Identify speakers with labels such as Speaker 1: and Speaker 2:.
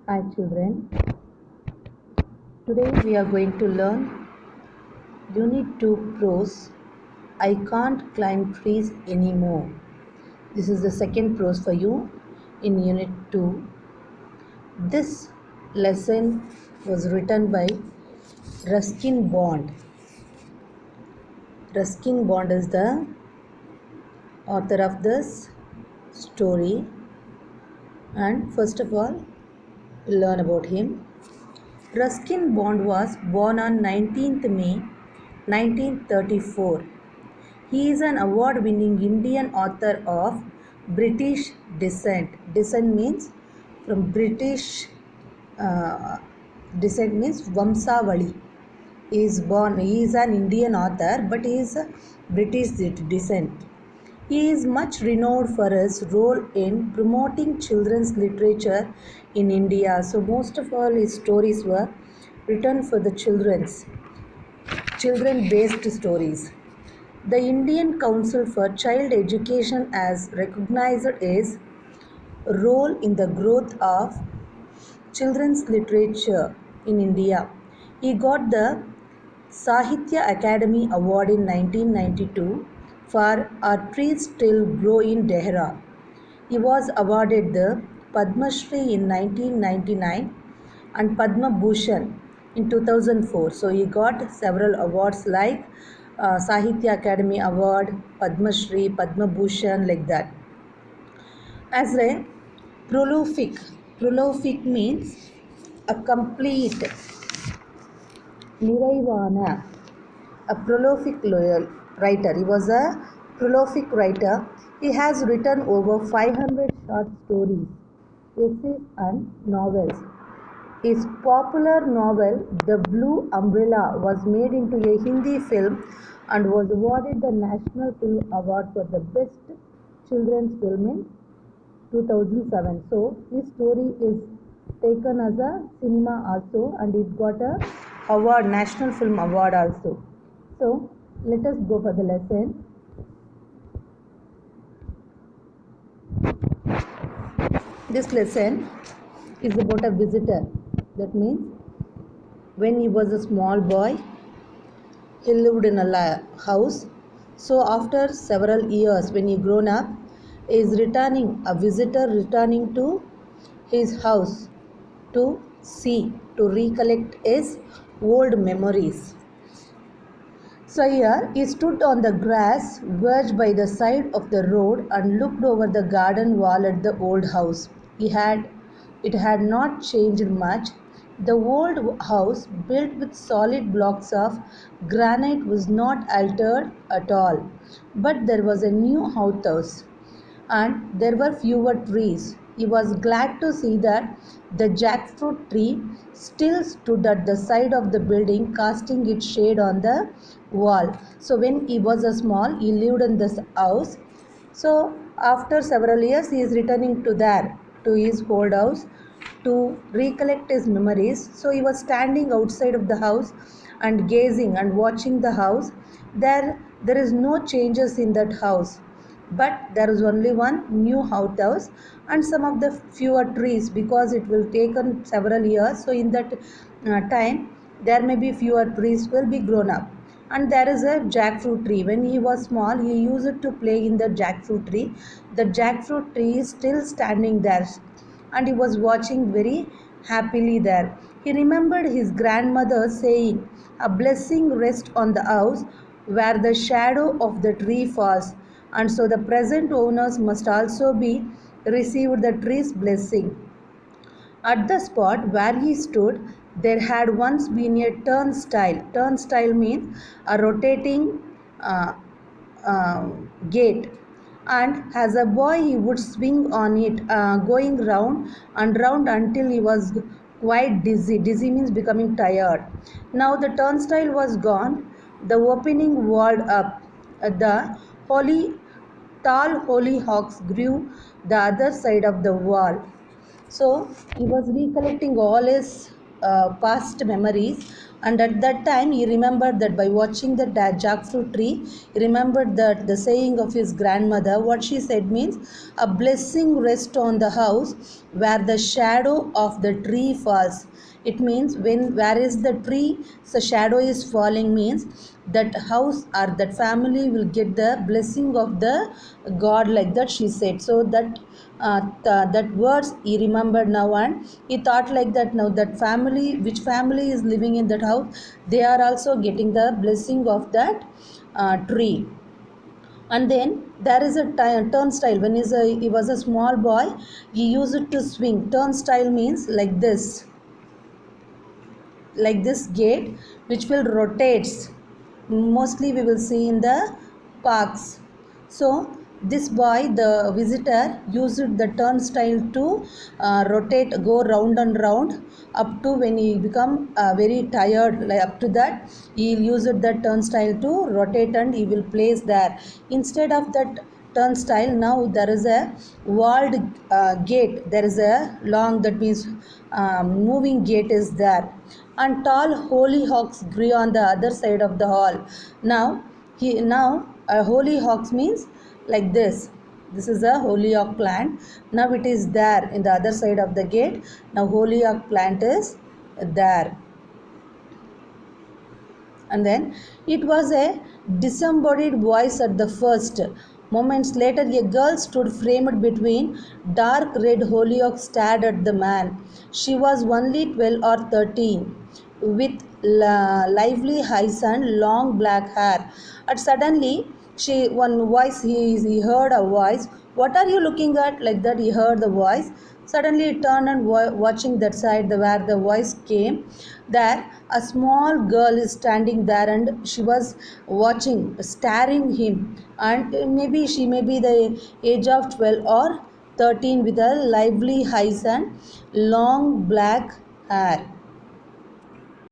Speaker 1: Hi children, today we are going to learn Unit 2 Prose. I can't climb trees anymore. This is the second prose for you in Unit 2. This lesson was written by Ruskin Bond. Ruskin Bond is the author of this story, and first of all, we'll learn about him. Ruskin Bond was born on 19th May 1934. He is an award-winning Indian author of British descent. Descent means from British descent means Vamsavali. He is born. He is an Indian author, but he is a British descent. He is much renowned for his role in promoting children's literature in India. So most of all his stories were written for the children-based stories. The Indian Council for Child Education has recognized his role in the growth of children's literature in India. He got the Sahitya Academy Award in 1992 for Our Trees Still Grow in Dehra. He was awarded the Padma Shri in 1999 and Padma Bhushan in 2004. So he got several awards like Sahitya Academy Award, Padma Shri, Padma Bhushan, like that. As a prolific means a complete, Niraivana, a prolific writer. He was a prolific writer. He has written over 500 short stories, essays, and novels. His popular novel, The Blue Umbrella, was made into a Hindi film and was awarded the National Film Award for the Best Children's Film in 2007. So, this story is taken as a cinema also, and it got a award, National Film Award also. So, let us go for the lesson. This lesson is about a visitor. That means when he was a small boy, he lived in a house. So after several years, when he grown up, he is returning, a visitor returning to his house to see, to recollect his old memories. So here he stood on the grass verge by the side of the road and looked over the garden wall at the old house. It had not changed much. The old house, built with solid blocks of granite, was not altered at all. But there was a new outhouse, and there were fewer trees. He was glad to see that the jackfruit tree still stood at the side of the building, casting its shade on the wall. So when he was a small, he lived in this house. So after several years, he is returning to his old house to recollect his memories. So he was standing outside of the house and gazing and watching the house. There is no changes in that house, but there is only one new outhouse and some of the fewer trees, because it will take on several years. So in that time, there may be fewer trees will be grown up, and there is a jackfruit tree. When he was small, he used it to play in the jackfruit tree. The jackfruit tree is still standing there, and he was watching very happily there. He remembered his grandmother saying, "A blessing rests on the house where the shadow of the tree falls, and so the present owners must also be received the tree's blessing." At the spot where he stood, there had once been a turnstile. Turnstile means a rotating uh, gate, and as a boy he would swing on it, going round and round until he was quite dizzy. Dizzy means becoming tired. Now the turnstile was gone, the opening walled up. The holy tall hollyhocks grew the other side of the wall. So he was recollecting all his past memories, And at that time, he remembered that by watching the jackfruit tree, he remembered that the saying of his grandmother. What she said means, a blessing rests on the house where the shadow of the tree falls. It means when where is the tree, the shadow is falling means that house or that family will get the blessing of the God, like that she said. So that that words he remembered now, and he thought like that now that family, which family is living in that house, they are also getting the blessing of that tree. And then there is a turnstile. When he was a small boy, he used it to swing. Turnstile means like this gate which will rotates, mostly we will see in the parks. So this boy, the visitor, used the turnstile to rotate, go round and round, up to when he become very tired, like up to that he'll use the turnstile to rotate and he will place there. Instead of that turnstile, now there is a walled gate. There is a long, that means moving gate is there, and tall hollyhocks grew on the other side of the hall. Now a hollyhocks means like this. This is a hollyhock plant. Now it is there in the other side of the gate. Now hollyhock plant is there. And then it was a disembodied voice at the first. Moments later, a girl stood framed between dark red hollyhocks, stared at the man. She was only 12 or 13, with lively eyes and long black hair. And suddenly, he heard a voice. What are you looking at? Like that, he heard the voice. Suddenly, he turned and watching that side where the voice came. There, a small girl is standing there, and she was watching, staring him. And maybe she may be the age of 12 or 13, with a lively eyes and long black hair.